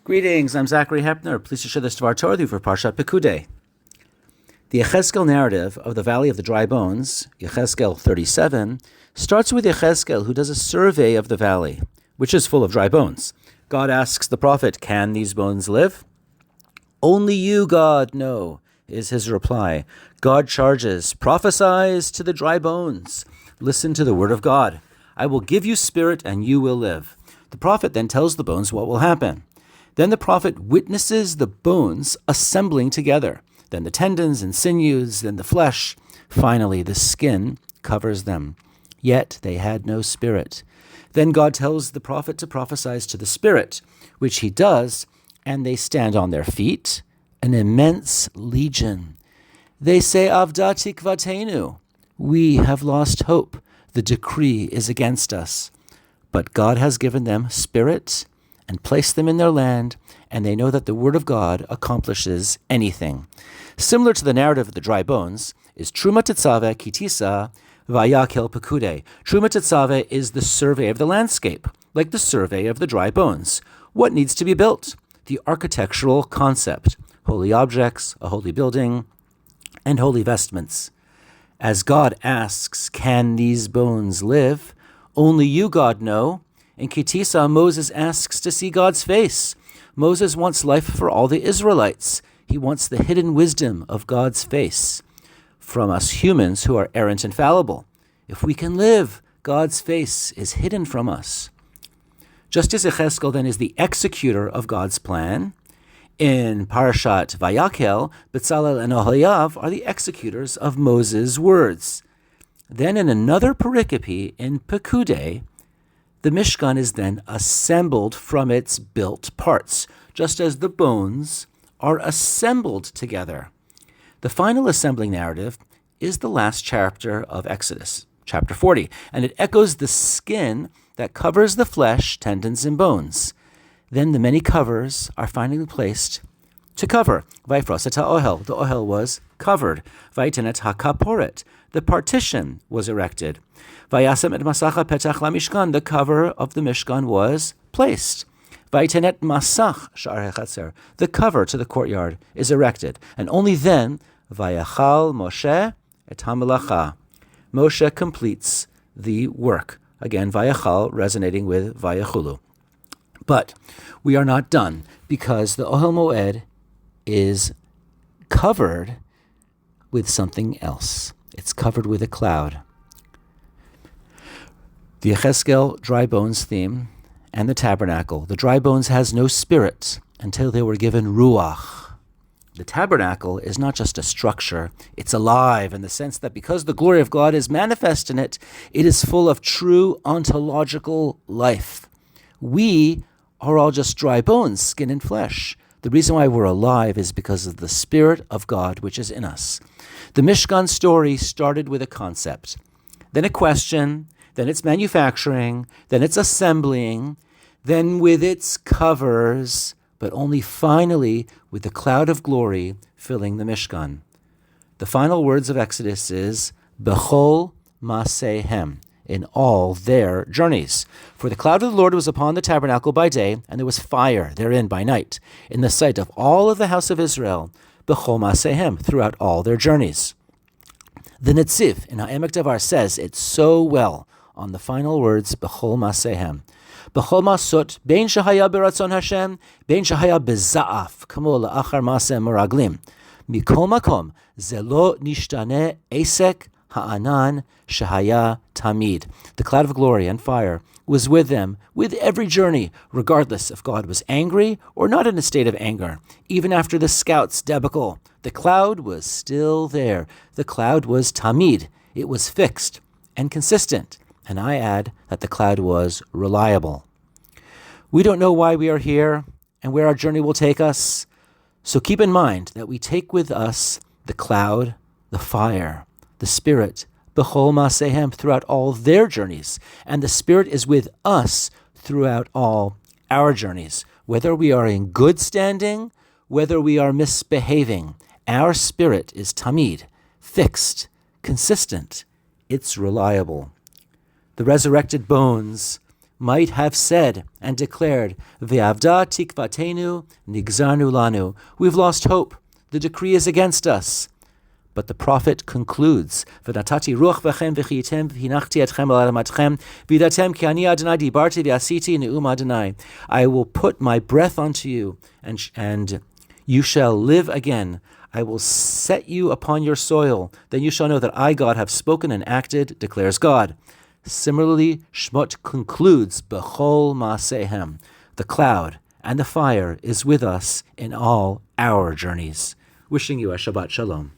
Greetings, I'm Zachary Hepner. Pleased to share this Dvar Torah with you for Parashat Pekudei. The yechezkel narrative of the Valley of the Dry Bones, Yechezkel 37, starts with Yechezkel, who does a survey of the valley, which is full of dry bones. God asks the prophet, "Can these bones live?" "Only you, God, know," is his reply. God charges, "Prophesize to the dry bones. Listen to the word of God. I will give you spirit and you will live." The prophet then tells the bones what will happen. Then the prophet witnesses the bones assembling together. Then the tendons and sinews, then the flesh. Finally, the skin covers them. Yet they had no spirit. Then God tells the prophet to prophesize to the spirit, which he does, and they stand on their feet, an immense legion. They say, "Avdah, tikvateinu." We have lost hope. The decree is against us. But God has given them spirit and placed them in their land, and they know that the word of God accomplishes anything. Similar to the narrative of the dry bones is Truma Tetzaveh Kitisa Vayakel Pekudei. Truma Tetzaveh is the survey of the landscape, like the survey of the dry bones. What needs to be built? The architectural concept, holy objects, a holy building, and holy vestments. As God asks, "Can these bones live?" Only you, God, know. In Kitisa, Moses asks to see God's face. Moses wants life for all the Israelites. He wants the hidden wisdom of God's face from us humans who are errant and fallible. If we can live, God's face is hidden from us. Just as yechezkel then is the executor of God's plan, in Parashat Vayakel, Bezalel and Oholiav are the executors of Moses' words. Then in another pericope in Pekudei, the Mishkan is then assembled from its built parts, just as the bones are assembled together. The final assembling narrative is the last chapter of Exodus, chapter 40, and it echoes the skin that covers the flesh, tendons, and bones. Then the many covers are finally placed to cover. Vayifros et ha'ohel, the ohel was covered. Vayitenet hakaporet, the partition was erected. Vayasem et masach petach lamishkan, the cover of the Mishkan was placed. Vayitenet masach sha'ar hachatzer, the cover to the courtyard is erected. And only then, vayachal Moshe et hamelacha, Moshe completes the work. Again, vayachal resonating with vayachulu. But we are not done, because the Ohel Moed is covered with something else. It's covered with a cloud. The Yechezkel dry bones theme and the tabernacle. The dry bones has no spirit until they were given ruach. The tabernacle is not just a structure, it's alive in the sense that because the glory of God is manifest in it, it is full of true ontological life. We are all just dry bones, skin and flesh. The reason why we're alive is because of the Spirit of God which is in us. The Mishkan story started with a concept, then a question, then its manufacturing, then its assembling, then with its covers, but only finally with the cloud of glory filling the Mishkan. The final words of Exodus is, Bechol Masehem, in all their journeys. For the cloud of the Lord was upon the tabernacle by day, and there was fire therein by night, in the sight of all of the house of Israel, Bechol Masehem, throughout all their journeys. The Netziv in Ha'emek Davar says it so well on the final words, Bechol Masehem. Bechol Masot, Bein Shahaya Beratzon Hashem, Bein Shahaya Beza'af, Kamo La'achar Maseh Meraglim. Mikol Makom, Zelo Nishtane Esek Ha'anan Shahaya Tamid. The cloud of glory and fire was with them with every journey, regardless if God was angry or not in a state of anger. Even after the scouts' debacle, the cloud was still there. The cloud was Tamid. It was fixed and consistent. And I add that the cloud was reliable. We don't know why we are here and where our journey will take us. So keep in mind that we take with us the cloud, the fire, the Spirit, Bechol Masehem, throughout all their journeys. And the Spirit is with us throughout all our journeys. Whether we are in good standing, whether we are misbehaving, our spirit is tamid, fixed, consistent. It's reliable. The resurrected bones might have said and declared, avdah tikvateinu nigzarnu lanu. We've lost hope. The decree is against us. But the prophet concludes, V'natati ruach v'chem v'chiyitem v'hinachti etchem al adamatchem v'yidatem ki ani Adonai dibarti v'asiti ne'um Adonai. I will put my breath onto you, and you shall live again. I will set you upon your soil. Then you shall know that I, God, have spoken and acted, declares God. Similarly, Shmot concludes, B'chol ma'asehem. The cloud and the fire is with us in all our journeys. Wishing you a Shabbat Shalom.